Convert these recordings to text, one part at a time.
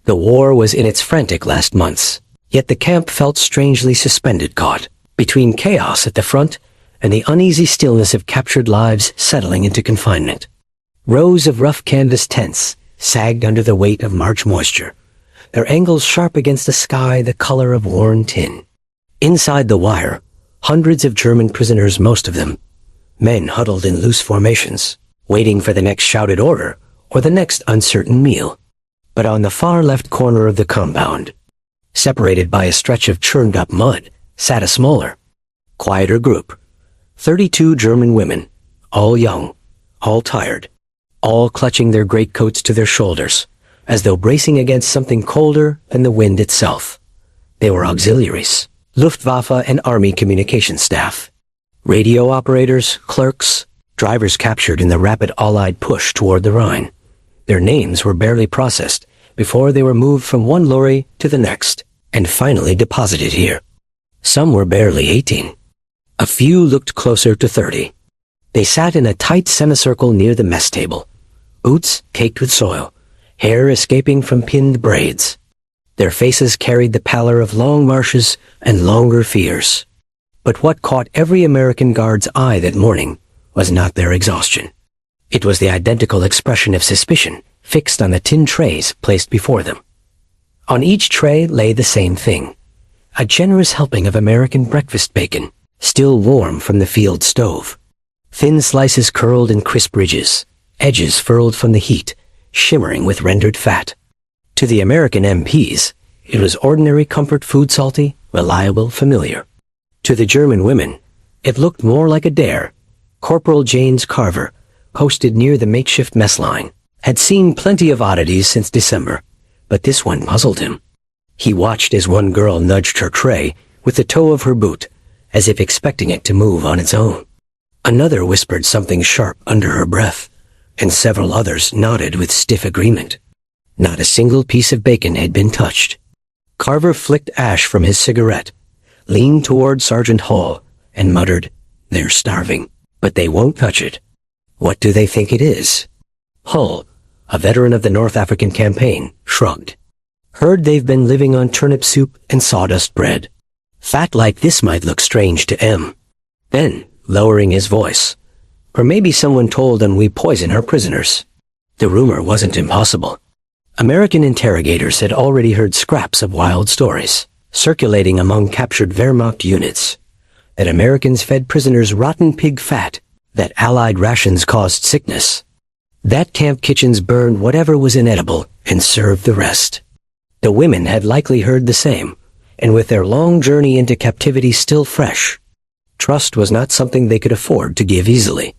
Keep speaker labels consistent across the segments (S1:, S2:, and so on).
S1: The war was in its frantic last months, yet the camp felt strangely suspended, caught between chaos at the front and the uneasy stillness of captured lives settling into confinement. Rows of rough canvas tents sagged under the weight of March moisture, their angles sharp against a sky the color of worn tin. Inside the wire, hundreds of German prisoners, most of them men huddled in loose formations, waiting for the next shouted order or the next uncertain meal. But on the far left corner of the compound, separated by a stretch of churned-up mud, sat a smaller, quieter group. 32 German women, all young, all tired, all clutching their greatcoats to their shoulders, as though bracing against something colder than the wind itself. They were auxiliaries, Luftwaffe and Army communication staff, radio operators, clerks, drivers captured in the rapid Allied push toward the Rhine. Their names were barely processed before they were moved from one lorry to the next and finally deposited here. Some were barely 18. A few looked closer to 30. They sat in a tight semicircle near the mess table, boots caked with soil, hair escaping from pinned braids. Their faces carried the pallor of long marches and longer fears. But what caught every American guard's eye that morning was not their exhaustion. It was the identical expression of suspicion fixed on the tin trays placed before them. On each tray lay the same thing, a generous helping of American breakfast bacon, still warm from the field stove. Thin slices curled in crisp ridges, edges furled from the heat, shimmering with rendered fat. To the American MPs, it was ordinary comfort food, salty, reliable, familiar. To the German women, it looked more like a dare. Corporal James Carver, posted near the makeshift mess line, had seen plenty of oddities since December, but this one puzzled him. He watched as one girl nudged her tray with the toe of her boot, as if expecting it to move on its own. Another whispered something sharp under her breath, and several others nodded with stiff agreement. Not a single piece of bacon had been touched. Carver flicked ash from his cigarette, leaned toward Sergeant Hall, and muttered, "They're starving, but they won't touch it. What do they think it is?" Hull, a veteran of the North African campaign, shrugged. "Heard they've been living on turnip soup and sawdust bread. Fat like this might look strange to M." Then, lowering his voice, "Or maybe someone told them we poison our prisoners." The rumor wasn't impossible. American interrogators had already heard scraps of wild stories, circulating among captured Wehrmacht units, that Americans fed prisoners rotten pig fat, that Allied rations caused sickness, that camp kitchens burned whatever was inedible and served the rest. The women had likely heard the same, and with their long journey into captivity still fresh, trust was not something they could afford to give easily.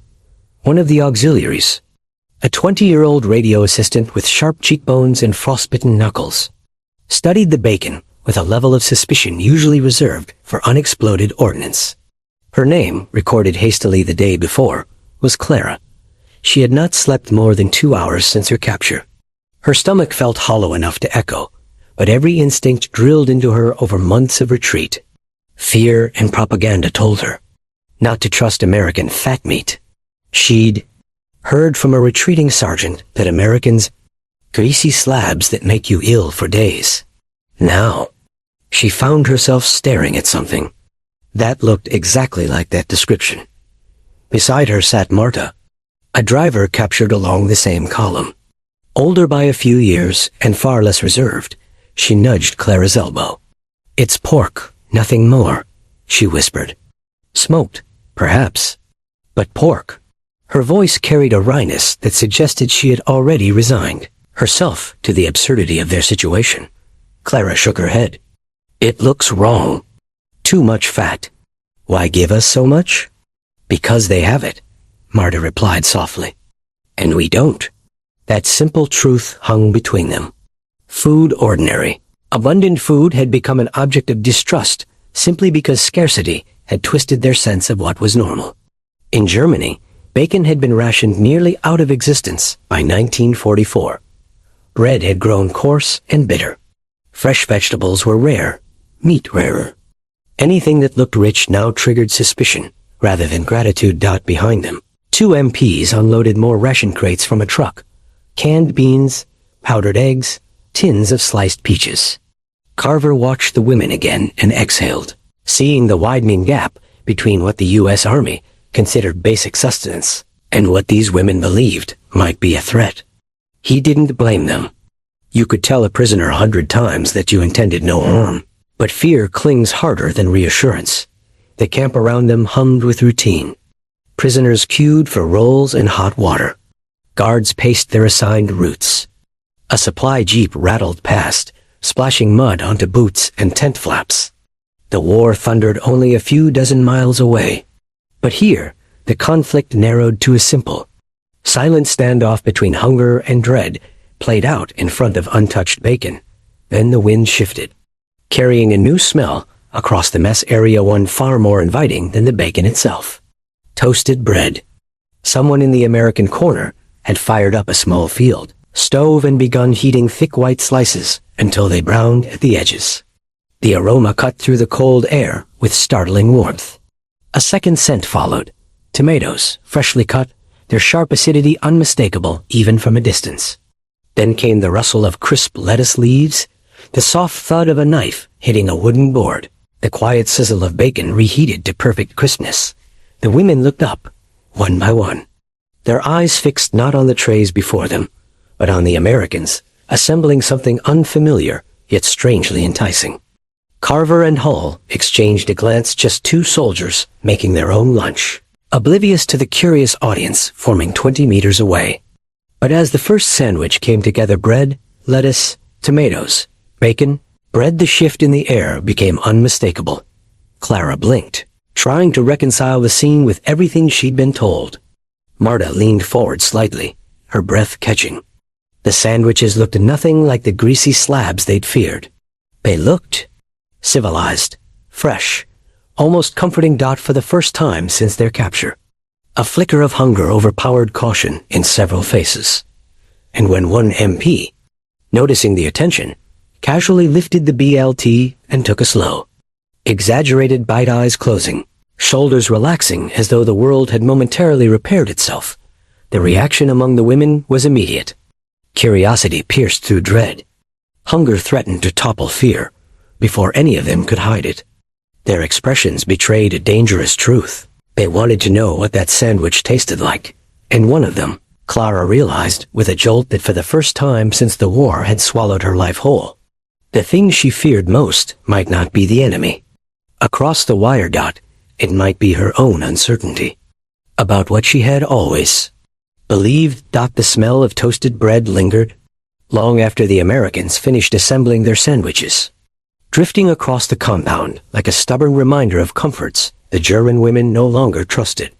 S1: One of the auxiliaries, a 20-year-old radio assistant with sharp cheekbones and frostbitten knuckles, studied the bacon with a level of suspicion usually reserved for unexploded ordnance. Her name, recorded hastily the day before, was Clara. She had not slept more than 2 hours since her capture. Her stomach felt hollow enough to echo, but every instinct drilled into her over months of retreat. Fear and propaganda told her not to trust American fat meat. She'd heard from a retreating sergeant that Americans greasy slabs that make you ill for days. Now, she found herself staring at something that looked exactly like that description. Beside her sat Marta, a driver captured along the same column. Older by a few years and far less reserved, she nudged Clara's elbow. "It's pork, nothing more," she whispered. "Smoked, perhaps, but pork." Her voice carried a wryness that suggested she had already resigned herself to the absurdity of their situation. Clara shook her head. "It looks wrong. Too much fat. Why give us so much?" "Because they have it," Marta replied softly. "And we don't." That simple truth hung between them. Food ordinary. Abundant food had become an object of distrust simply because scarcity had twisted their sense of what was normal. In Germany, bacon had been rationed nearly out of existence by 1944. Bread had grown coarse and bitter. Fresh vegetables were rare, meat rarer. Anything that looked rich now triggered suspicion rather than gratitude. Behind them, 2 MPs unloaded more ration crates from a truck. Canned beans, powdered eggs, tins of sliced peaches. Carver watched the women again and exhaled, seeing the widening gap between what the U.S. Army considered basic sustenance and what these women believed might be a threat. He didn't blame them. You could tell a prisoner 100 times that you intended no harm, but fear clings harder than reassurance. The camp around them hummed with routine. Prisoners queued for rolls and hot water. Guards paced their assigned routes. A supply jeep rattled past, splashing mud onto boots and tent flaps. The war thundered only a few dozen miles away. But here, the conflict narrowed to a simple, silent standoff between hunger and dread played out in front of untouched bacon. Then the wind shifted, carrying a new smell across the mess area, one far more inviting than the bacon itself. Toasted bread. Someone in the American corner had fired up a small field stove and begun heating thick white slices until they browned at the edges. The aroma cut through the cold air with startling warmth. A second scent followed. Tomatoes, freshly cut, their sharp acidity unmistakable even from a distance. Then came the rustle of crisp lettuce leaves, the soft thud of a knife hitting a wooden board, the quiet sizzle of bacon reheated to perfect crispness. The women looked up, one by one, their eyes fixed not on the trays before them, but on the Americans, assembling something unfamiliar yet strangely enticing. Carver and Hull exchanged a glance, just two soldiers making their own lunch, oblivious to the curious audience forming 20 meters away. But as the first sandwich came together, bread, lettuce, tomatoes, bacon, bread, the shift in the air became unmistakable. Clara blinked, trying to reconcile the scene with everything she'd been told. Marta leaned forward slightly, her breath catching. The sandwiches looked nothing like the greasy slabs they'd feared. They looked civilized, fresh, almost comforting. For the first time since their capture, a flicker of hunger overpowered caution in several faces. And when one MP, noticing the attention, casually lifted the BLT and took a slow, exaggerated bite, eyes closing, shoulders relaxing as though the world had momentarily repaired itself, the reaction among the women was immediate. Curiosity pierced through dread. Hunger threatened to topple fear before any of them could hide it. Their expressions betrayed a dangerous truth. They wanted to know what that sandwich tasted like, and one of them, Clara realized with a jolt that for the first time since the war had swallowed her life whole, the thing she feared most might not be the enemy. Across the wire, it might be her own uncertainty about what she had always believed. The smell of toasted bread lingered long after the Americans finished assembling their sandwiches, drifting across the compound like a stubborn reminder of comforts the German women no longer trusted.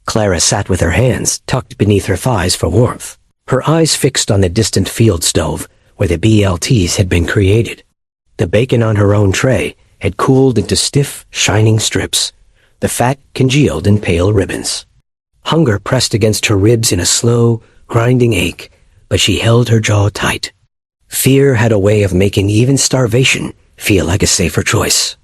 S1: Clara sat with her hands tucked beneath her thighs for warmth, her eyes fixed on the distant field stove where the BLTs had been created. The bacon on her own tray had cooled into stiff, shining strips, the fat congealed in pale ribbons. Hunger pressed against her ribs in a slow, grinding ache, but she held her jaw tight. Fear had a way of making even starvation feel like a safer choice.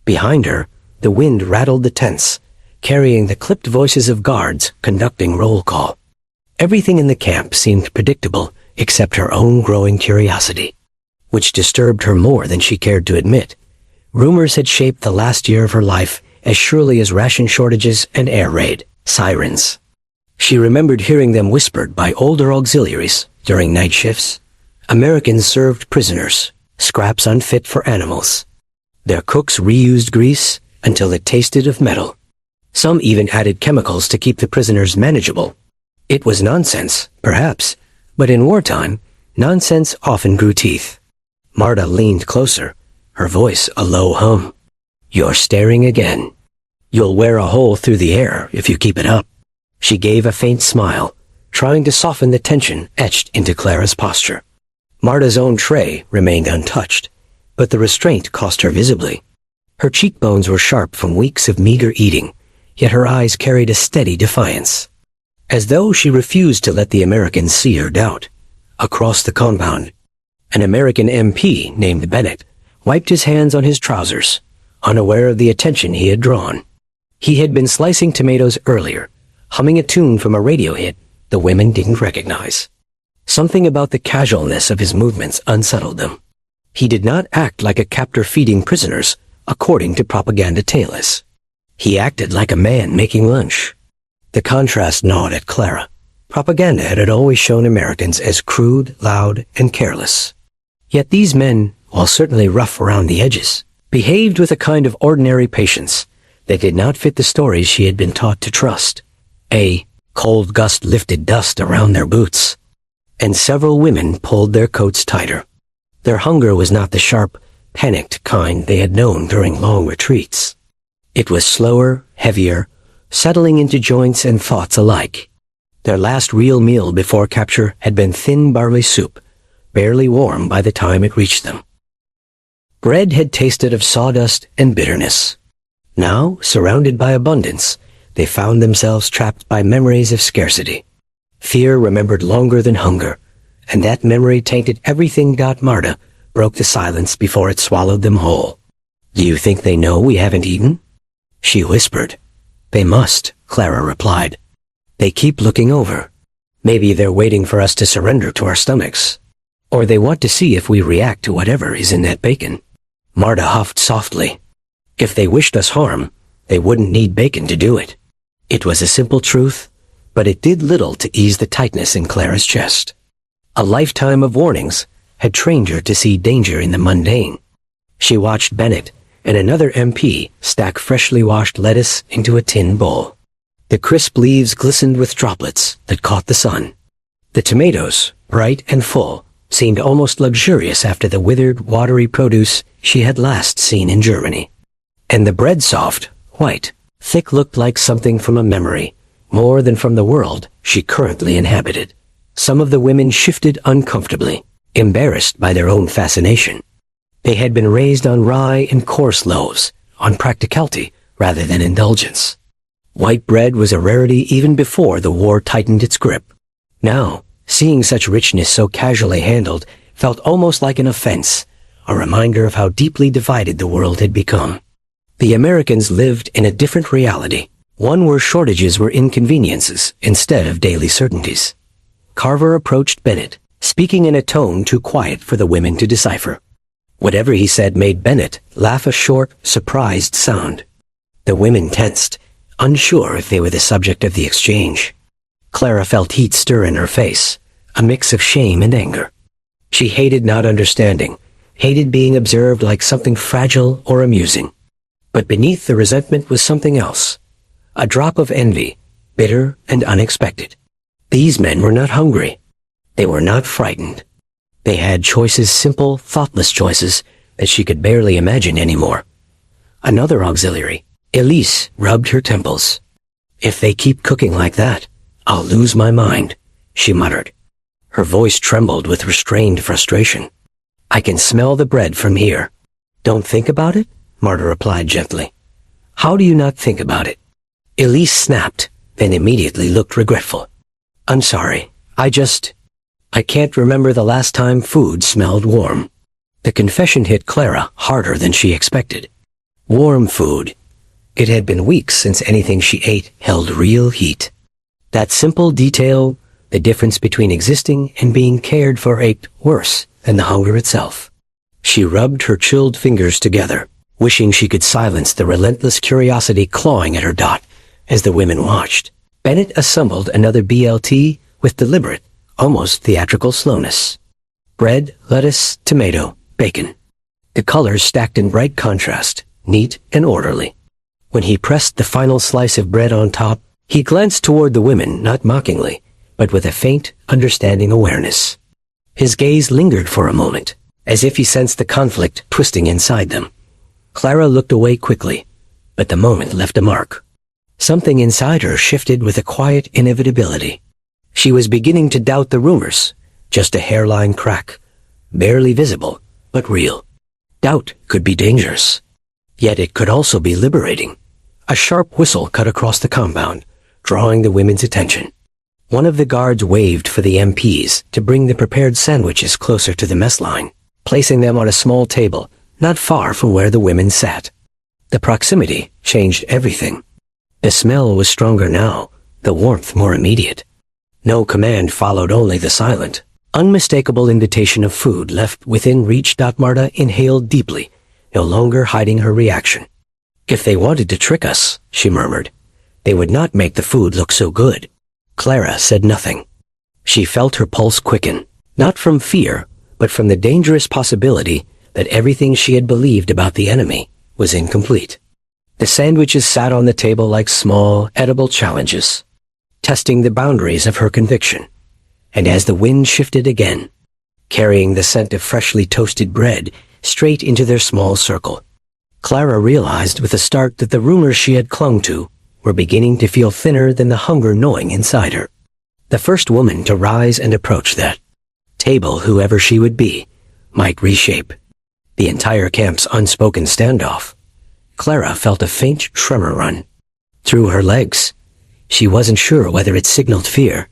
S1: Behind her, the wind rattled the tents, carrying the clipped voices of guards conducting roll call. Everything in the camp seemed predictable except her own growing curiosity, which disturbed her more than she cared to admit. Rumors had shaped the last year of her life as surely as ration shortages and air raid sirens. She remembered hearing them whispered by older auxiliaries during night shifts. Americans served prisoners scraps unfit for animals. Their cooks reused grease until it tasted of metal. Some even added chemicals to keep the prisoners manageable. It was nonsense, perhaps, but in wartime, nonsense often grew teeth. Marta leaned closer, her voice a low hum. "You're staring again. You'll wear a hole through the air if you keep it up." She gave a faint smile, trying to soften the tension etched into Clara's posture. Marta's own tray remained untouched, but the restraint cost her visibly. Her cheekbones were sharp from weeks of meager eating, yet her eyes carried a steady defiance, as though she refused to let the Americans see her doubt. Across the compound, an American MP named Bennett wiped his hands on his trousers, unaware of the attention he had drawn. He had been slicing tomatoes earlier, humming a tune from a radio hit the women didn't recognize. Something about the casualness of his movements unsettled them. He did not act like a captor feeding prisoners, according to propaganda tales. He acted like a man making lunch. The contrast gnawed at Clara. Propaganda had always shown Americans as crude, loud, and careless. Yet these men, while certainly rough around the edges, behaved with a kind of ordinary patience that did not fit the stories she had been taught to trust. A cold gust lifted dust around their boots, and several women pulled their coats tighter. Their hunger was not the sharp, panicked kind they had known during long retreats. It was slower, heavier, settling into joints and thoughts alike. Their last real meal before capture had been thin barley soup, barely warm by the time it reached them. Bread had tasted of sawdust and bitterness. Now, surrounded by abundance, they found themselves trapped by memories of scarcity. Fear remembered longer than hunger, and that memory tainted everything. Marta broke the silence before it swallowed them whole. "Do you think they know we haven't eaten?" she whispered. "They must," Clara replied. "They keep looking over. Maybe they're waiting for us to surrender to our stomachs. Or they want to see if we react to whatever is in that bacon." Marta huffed softly. If they wished us harm, they wouldn't need bacon to do it. It was a simple truth, but it did little to ease the tightness in Clara's chest. A lifetime of warnings had trained her to see danger in the mundane. She watched Bennett and another MP stack freshly washed lettuce into a tin bowl. The crisp leaves glistened with droplets that caught the sun. The tomatoes, bright and full, seemed almost luxurious after the withered, watery produce she had last seen in Germany. And the bread soft, white, thick looked like something from a memory, more than from the world she currently inhabited. Some of the women shifted uncomfortably, embarrassed by their own fascination. They had been raised on rye and coarse loaves, on practicality rather than indulgence. White bread was a rarity even before the war tightened its grip. Now, seeing such richness so casually handled felt almost like an offense, a reminder of how deeply divided the world had become. The Americans lived in a different reality, one where shortages were inconveniences instead of daily certainties. Carver approached Bennett, speaking in a tone too quiet for the women to decipher. Whatever he said made Bennett laugh a short, surprised sound. The women tensed, unsure if they were the subject of the exchange. Clara felt heat stir in her face, a mix of shame and anger. She hated not understanding, hated being observed like something fragile or amusing. But beneath the resentment was something else, a drop of envy, bitter and unexpected. These men were not hungry. They were not frightened. They had choices, simple, thoughtless choices that she could barely imagine anymore. Another auxiliary, Elise, rubbed her temples. "If they keep cooking like that, I'll lose my mind," she muttered. Her voice trembled with restrained frustration. "I can smell the bread from here." "Don't think about it?" Marta replied gently. "How do you not think about it?" Elise snapped, then immediately looked regretful. "I'm sorry, I can't remember the last time food smelled warm." The confession hit Clara harder than she expected. Warm food. It had been weeks since anything she ate held real heat. That simple detail, the difference between existing and being cared for, ached worse than the hunger itself. She rubbed her chilled fingers together, wishing she could silence the relentless curiosity clawing at her dot as the women watched. Bennett assembled another BLT with deliberate, almost theatrical slowness. Bread, lettuce, tomato, bacon. The colors stacked in bright contrast, neat and orderly. When he pressed the final slice of bread on top, he glanced toward the women, not mockingly, but with a faint, understanding awareness. His gaze lingered for a moment, as if he sensed the conflict twisting inside them. Clara looked away quickly, but the moment left a mark. Something inside her shifted with a quiet inevitability. She was beginning to doubt the rumors, just a hairline crack, barely visible, but real. Doubt could be dangerous, yet it could also be liberating. A sharp whistle cut across the compound, drawing the women's attention. One of the guards waved for the MPs to bring the prepared sandwiches closer to the mess line, placing them on a small table not far from where the women sat. The proximity changed everything. The smell was stronger now, the warmth more immediate. No command followed, only the silent, unmistakable invitation of food left within reach. Marta inhaled deeply, no longer hiding her reaction. If they wanted to trick us, she murmured, they would not make the food look so good. Clara said nothing. She felt her pulse quicken, not from fear, but from the dangerous possibility that everything she had believed about the enemy was incomplete. The sandwiches sat on the table like small, edible challenges, testing the boundaries of her conviction. And as the wind shifted again, carrying the scent of freshly toasted bread straight into their small circle, Clara realized with a start that the rumors she had clung to were beginning to feel thinner than the hunger gnawing inside her. The first woman to rise and approach that table, whoever she would be, might reshape the entire camp's unspoken standoff. Clara felt a faint tremor run through her legs. She wasn't sure whether it signaled fear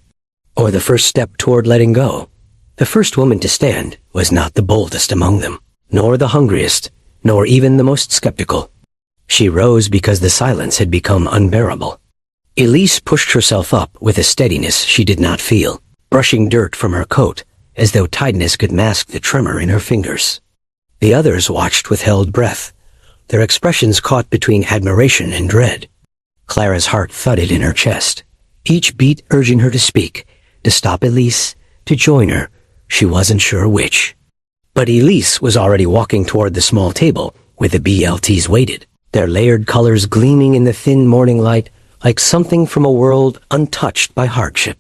S1: or the first step toward letting go. The first woman to stand was not the boldest among them, nor the hungriest, nor even the most skeptical. She rose because the silence had become unbearable. Elise pushed herself up with a steadiness she did not feel, brushing dirt from her coat as though tidiness could mask the tremor in her fingers. The others watched with held breath, their expressions caught between admiration and dread. Clara's heart thudded in her chest, each beat urging her to speak, to stop Elise, to join her. She wasn't sure which. But Elise was already walking toward the small table where the BLTs waited, their layered colors gleaming in the thin morning light like something from a world untouched by hardship.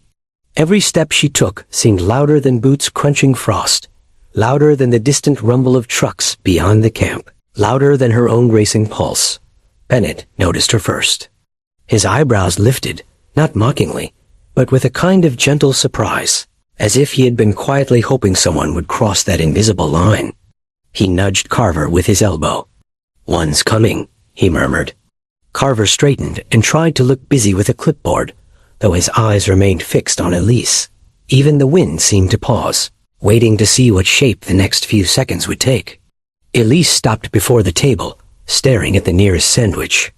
S1: Every step she took seemed louder than boots crunching frost, louder than the distant rumble of trucks beyond the camp, louder than her own racing pulse. Bennett noticed her first. His eyebrows lifted, not mockingly, but with a kind of gentle surprise, as if he had been quietly hoping someone would cross that invisible line. He nudged Carver with his elbow. "One's coming," he murmured. Carver straightened and tried to look busy with a clipboard, though his eyes remained fixed on Elise. Even the wind seemed to pause, waiting to see what shape the next few seconds would take. Elise stopped before the table, staring at the nearest sandwich.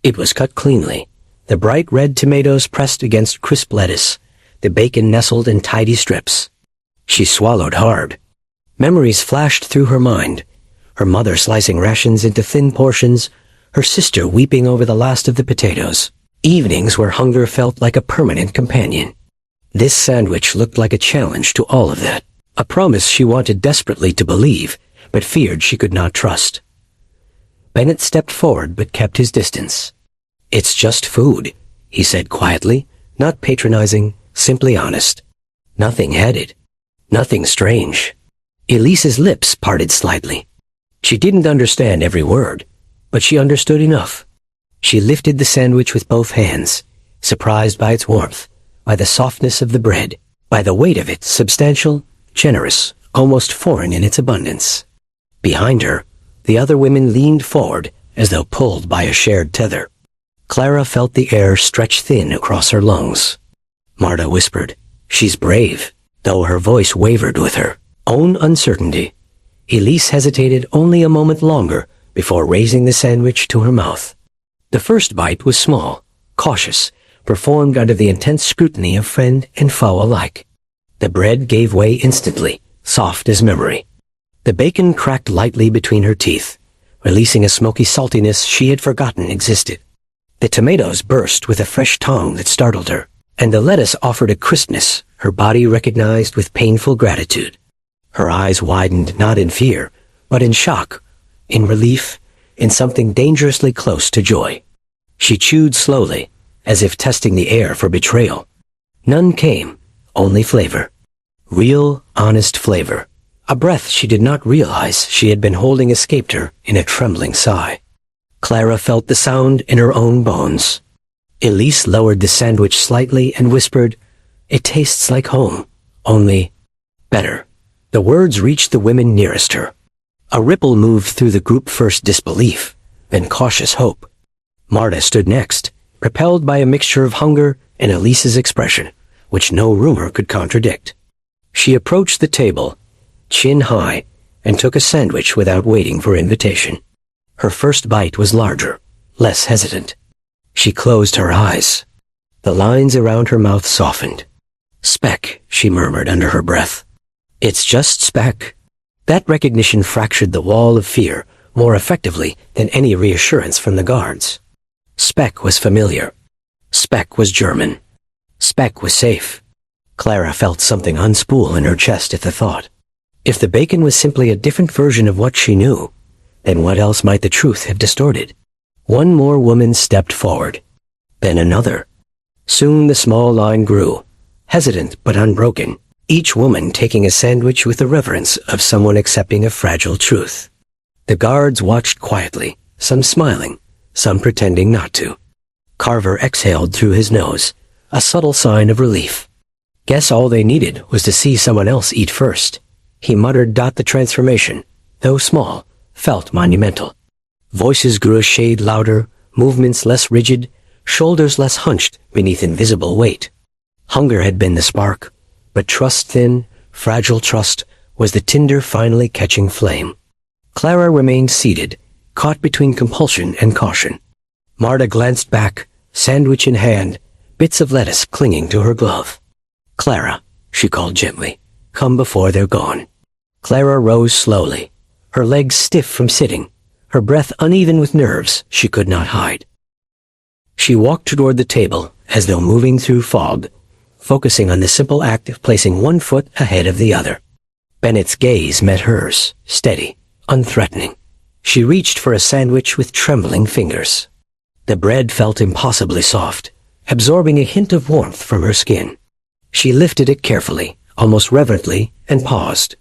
S1: It was cut cleanly, the bright red tomatoes pressed against crisp lettuce, the bacon nestled in tidy strips. She swallowed hard. Memories flashed through her mind, her mother slicing rations into thin portions, her sister weeping over the last of the potatoes, evenings where hunger felt like a permanent companion. This sandwich looked like a challenge to all of that, a promise she wanted desperately to believe, but feared she could not trust. Bennett stepped forward but kept his distance. "It's just food," he said quietly, not patronizing, simply honest. Nothing headed, nothing strange. Elise's lips parted slightly. She didn't understand every word, but she understood enough. She lifted the sandwich with both hands, surprised by its warmth, by the softness of the bread, by the weight of it, substantial, generous, almost foreign in its abundance. Behind her, the other women leaned forward as though pulled by a shared tether. Clara felt the air stretch thin across her lungs. Marta whispered, "She's brave," though her voice wavered with her own uncertainty. Elise hesitated only a moment longer before raising the sandwich to her mouth. The first bite was small, cautious, performed under the intense scrutiny of friend and foe alike. The bread gave way instantly, soft as memory. The bacon cracked lightly between her teeth, releasing a smoky saltiness she had forgotten existed. The tomatoes burst with a fresh tang that startled her, and the lettuce offered a crispness her body recognized with painful gratitude. Her eyes widened not in fear, but in shock, in relief, in something dangerously close to joy. She chewed slowly, as if testing the air for betrayal. None came, only flavor. Real, honest flavor. A breath she did not realize she had been holding escaped her in a trembling sigh. Clara felt the sound in her own bones. Elise lowered the sandwich slightly and whispered, "It tastes like home, only better." The words reached the women nearest her. A ripple moved through the group, first disbelief, then cautious hope. Marta stood next, propelled by a mixture of hunger and Elise's expression, which no rumor could contradict. She approached the table, chin high, and took a sandwich without waiting for invitation. Her first bite was larger, less hesitant. She closed her eyes. The lines around her mouth softened. "Speck," she murmured under her breath. It's just Speck. That recognition fractured the wall of fear more effectively than any reassurance from the guards. Speck was familiar. Speck was German. Speck was safe. Clara felt something unspool in her chest at the thought. If the bacon was simply a different version of what she knew, then what else might the truth have distorted? One more woman stepped forward. Then another. Soon the small line grew, hesitant but unbroken, each woman taking a sandwich with the reverence of someone accepting a fragile truth. The guards watched quietly, some smiling, some pretending not to. Carver exhaled through his nose, a subtle sign of relief. Guess all they needed was to see someone else eat first. He muttered. The transformation, though small, felt monumental. Voices grew a shade louder, movements less rigid, shoulders less hunched beneath invisible weight. Hunger had been the spark, but trust, thin, fragile trust, was the tinder finally catching flame. Clara remained seated, caught between compulsion and caution. Marta glanced back, sandwich in hand, bits of lettuce clinging to her glove. "Clara," she called gently, "come before they're gone." Clara rose slowly, her legs stiff from sitting, her breath uneven with nerves she could not hide. She walked toward the table as though moving through fog, focusing on the simple act of placing one foot ahead of the other. Bennett's gaze met hers, steady, unthreatening. She reached for a sandwich with trembling fingers. The bread felt impossibly soft, absorbing a hint of warmth from her skin. She lifted it carefully, almost reverently, and paused.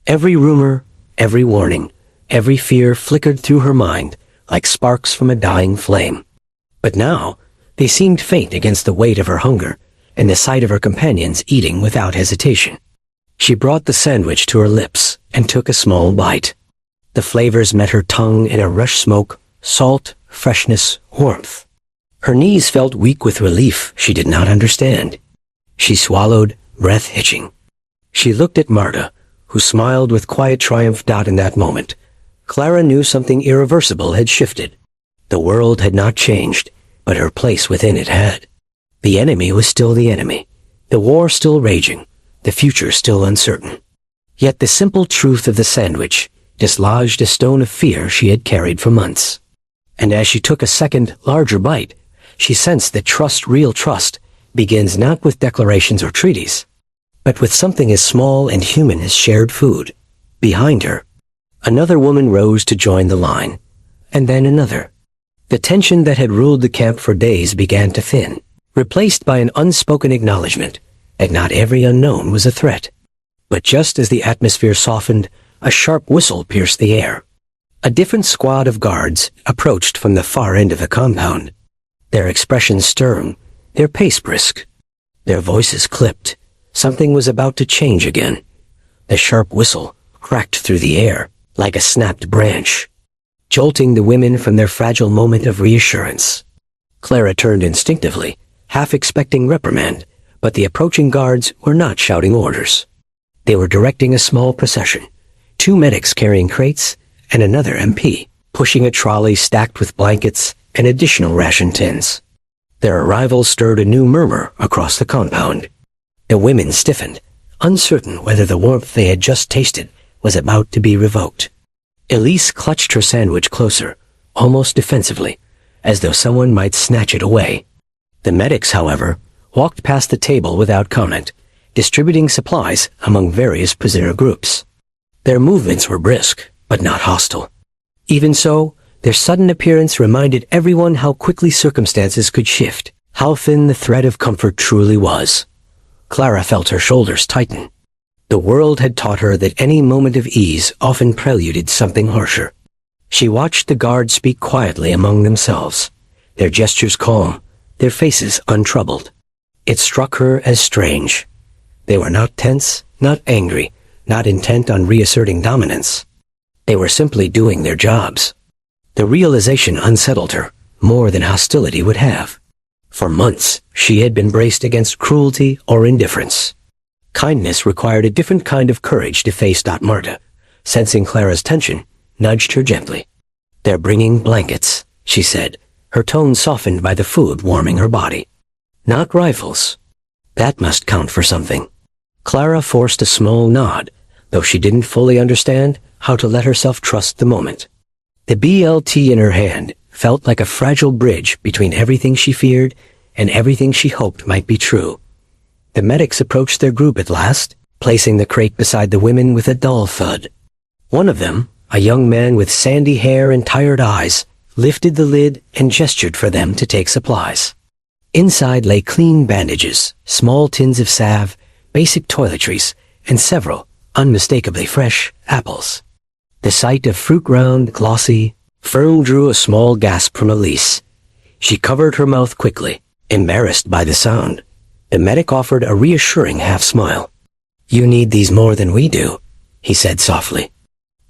S1: Every rumor, every warning, every fear flickered through her mind like sparks from a dying flame. But now, they seemed faint against the weight of her hunger and the sight of her companions eating without hesitation. She brought the sandwich to her lips and took a small bite. The flavors met her tongue in a rush: smoke, salt, freshness, warmth. Her knees felt weak with relief she did not understand. She swallowed, breath hitching. She looked at Marta, who smiled with quiet triumph. In that moment, Clara knew something irreversible had shifted. The world had not changed, but her place within it had. The enemy was still the enemy, the war still raging, the future still uncertain. Yet the simple truth of the sandwich dislodged a stone of fear she had carried for months. And as she took a second, larger bite, she sensed that trust, real trust, begins not with declarations or treaties, but with something as small and human as shared food. Behind her, another woman rose to join the line, and then another. The tension that had ruled the camp for days began to thin, replaced by an unspoken acknowledgement that not every unknown was a threat. But just as the atmosphere softened, a sharp whistle pierced the air. A different squad of guards approached from the far end of the compound, their expressions stern, their pace brisk, their voices clipped. Something was about to change again. The sharp whistle cracked through the air like a snapped branch, jolting the women from their fragile moment of reassurance. Clara turned instinctively, half expecting reprimand, but the approaching guards were not shouting orders. They were directing a small procession, 2 medics carrying crates, and another MP pushing a trolley stacked with blankets and additional ration tins. Their arrival stirred a new murmur across the compound. The women stiffened, uncertain whether the warmth they had just tasted was about to be revoked. Elise clutched her sandwich closer, almost defensively, as though someone might snatch it away. The medics, however, walked past the table without comment, distributing supplies among various prisoner groups. Their movements were brisk, but not hostile. Even so, their sudden appearance reminded everyone how quickly circumstances could shift, how thin the thread of comfort truly was. Clara felt her shoulders tighten. The world had taught her that any moment of ease often preluded something harsher. She watched the guards speak quietly among themselves, their gestures calm, their faces untroubled. It struck her as strange. They were not tense, not angry, not intent on reasserting dominance. They were simply doing their jobs. The realization unsettled her, more than hostility would have. For months, she had been braced against cruelty or indifference. Kindness required a different kind of courage to face. Marta, sensing Clara's tension, nudged her gently. "They're bringing blankets," she said, her tone softened by the food warming her body. "Not rifles. That must count for something." Clara forced a small nod, though she didn't fully understand how to let herself trust the moment. The BLT in her hand felt like a fragile bridge between everything she feared and everything she hoped might be true. The medics approached their group at last, placing the crate beside the women with a dull thud. One of them, a young man with sandy hair and tired eyes, lifted the lid and gestured for them to take supplies. Inside lay clean bandages, small tins of salve, basic toiletries, and several, unmistakably fresh, apples. The sight of fruit round, glossy, firm drew a small gasp from Elise. She covered her mouth quickly, embarrassed by the sound. The medic offered a reassuring half-smile. "You need these more than we do," he said softly.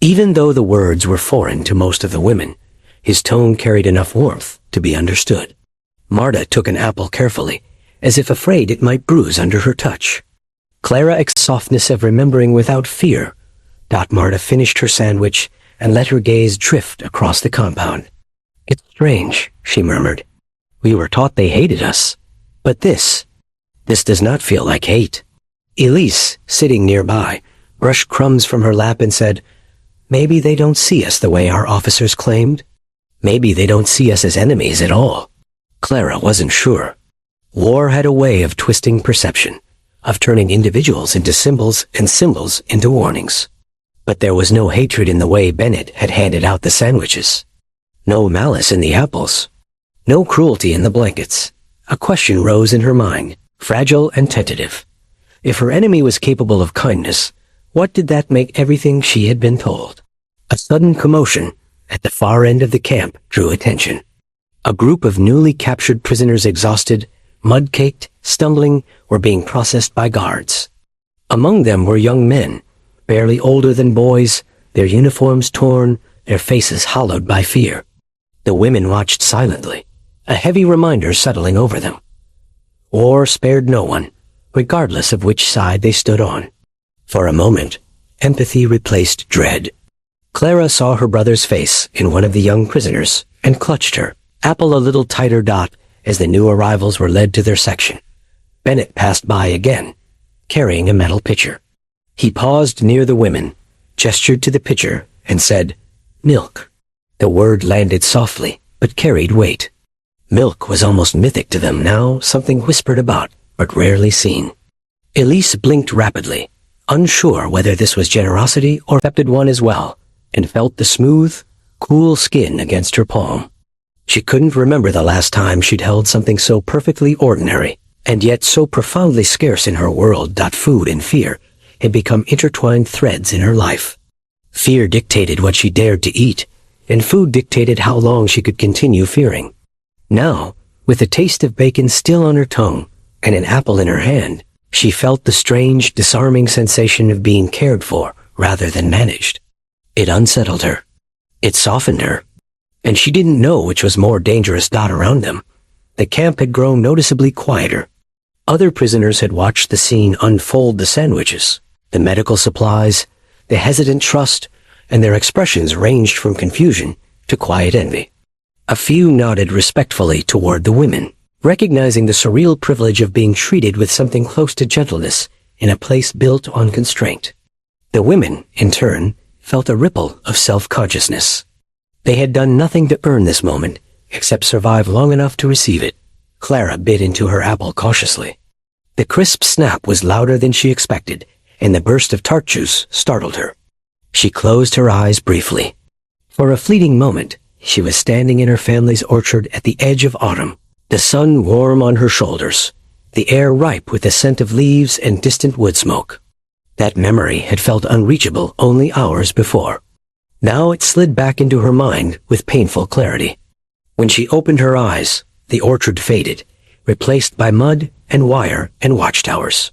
S1: Even though the words were foreign to most of the women, his tone carried enough warmth to be understood. Marta took an apple carefully, as if afraid it might bruise under her touch. Clara exhaled the softness of remembering without fear. Marta finished her sandwich and let her gaze drift across the compound. "It's strange," she murmured. "We were taught they hated us. But this does not feel like hate." Elise, sitting nearby, brushed crumbs from her lap and said, "Maybe they don't see us the way our officers claimed. Maybe they don't see us as enemies at all." Clara wasn't sure. War had a way of twisting perception, of turning individuals into symbols and symbols into warnings. But there was no hatred in the way Bennett had handed out the sandwiches. No malice in the apples. No cruelty in the blankets. A question rose in her mind, fragile and tentative. If her enemy was capable of kindness, what did that make everything she had been told? A sudden commotion at the far end of the camp drew attention. A group of newly captured prisoners, exhausted, mud-caked, stumbling, were being processed by guards. Among them were young men, barely older than boys, their uniforms torn, their faces hollowed by fear. The women watched silently, a heavy reminder settling over them. War spared no one, regardless of which side they stood on. For a moment, empathy replaced dread. Clara saw her brother's face in one of the young prisoners and clutched her, apple a little tighter. As the new arrivals were led to their section. Bennett passed by again, carrying a metal pitcher. He paused near the women, gestured to the pitcher, and said, "Milk." The word landed softly, but carried weight. Milk was almost mythic to them now, something whispered about, but rarely seen. Elise blinked rapidly, unsure whether this was generosity or accepted one as well, and felt the smooth, cool skin against her palm. She couldn't remember the last time she'd held something so perfectly ordinary, and yet so profoundly scarce in her world. Food and fear had become intertwined threads in her life. Fear dictated what she dared to eat, and food dictated how long she could continue fearing. Now, with the taste of bacon still on her tongue and an apple in her hand, she felt the strange, disarming sensation of being cared for rather than managed. It unsettled her. It softened her. And she didn't know which was more dangerous. Around them, the camp had grown noticeably quieter. Other prisoners had watched the scene unfold: the sandwiches, the medical supplies, the hesitant trust, and their expressions ranged from confusion to quiet envy. A few nodded respectfully toward the women, recognizing the surreal privilege of being treated with something close to gentleness in a place built on constraint. The women, in turn, felt a ripple of self-consciousness. They had done nothing to earn this moment, except survive long enough to receive it. Clara bit into her apple cautiously. The crisp snap was louder than she expected, and the burst of tart juice startled her. She closed her eyes briefly. For a fleeting moment, she was standing in her family's orchard at the edge of autumn, the sun warm on her shoulders, the air ripe with the scent of leaves and distant wood smoke. That memory had felt unreachable only hours before. Now it slid back into her mind with painful clarity. When she opened her eyes, the orchard faded, replaced by mud and wire and watchtowers.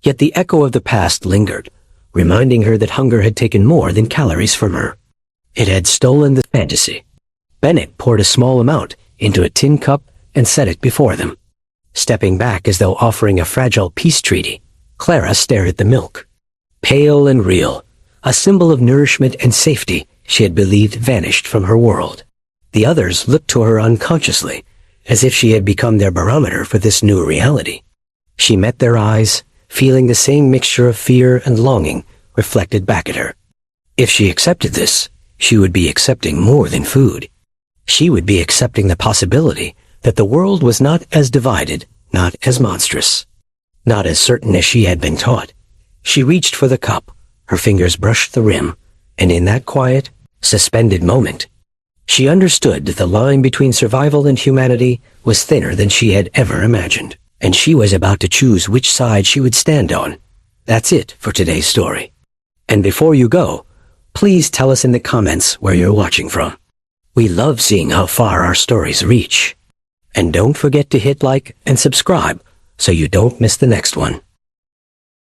S1: Yet the echo of the past lingered, reminding her that hunger had taken more than calories from her. It had stolen the fantasy. Bennett poured a small amount into a tin cup and set it before them. Stepping back as though offering a fragile peace treaty, Clara stared at the milk. Pale and real, a symbol of nourishment and safety she had believed vanished from her world. The others looked to her unconsciously, as if she had become their barometer for this new reality. She met their eyes, feeling the same mixture of fear and longing reflected back at her. If she accepted this, she would be accepting more than food. She would be accepting the possibility that the world was not as divided, not as monstrous, not as certain as she had been taught. She reached for the cup, her fingers brushed the rim, and in that quiet, suspended moment, she understood that the line between survival and humanity was thinner than she had ever imagined, and she was about to choose which side she would stand on. That's it for today's story. And before you go, please tell us in the comments where you're watching from. We love seeing how far our stories reach. And don't forget to hit like and subscribe so you don't miss the next one.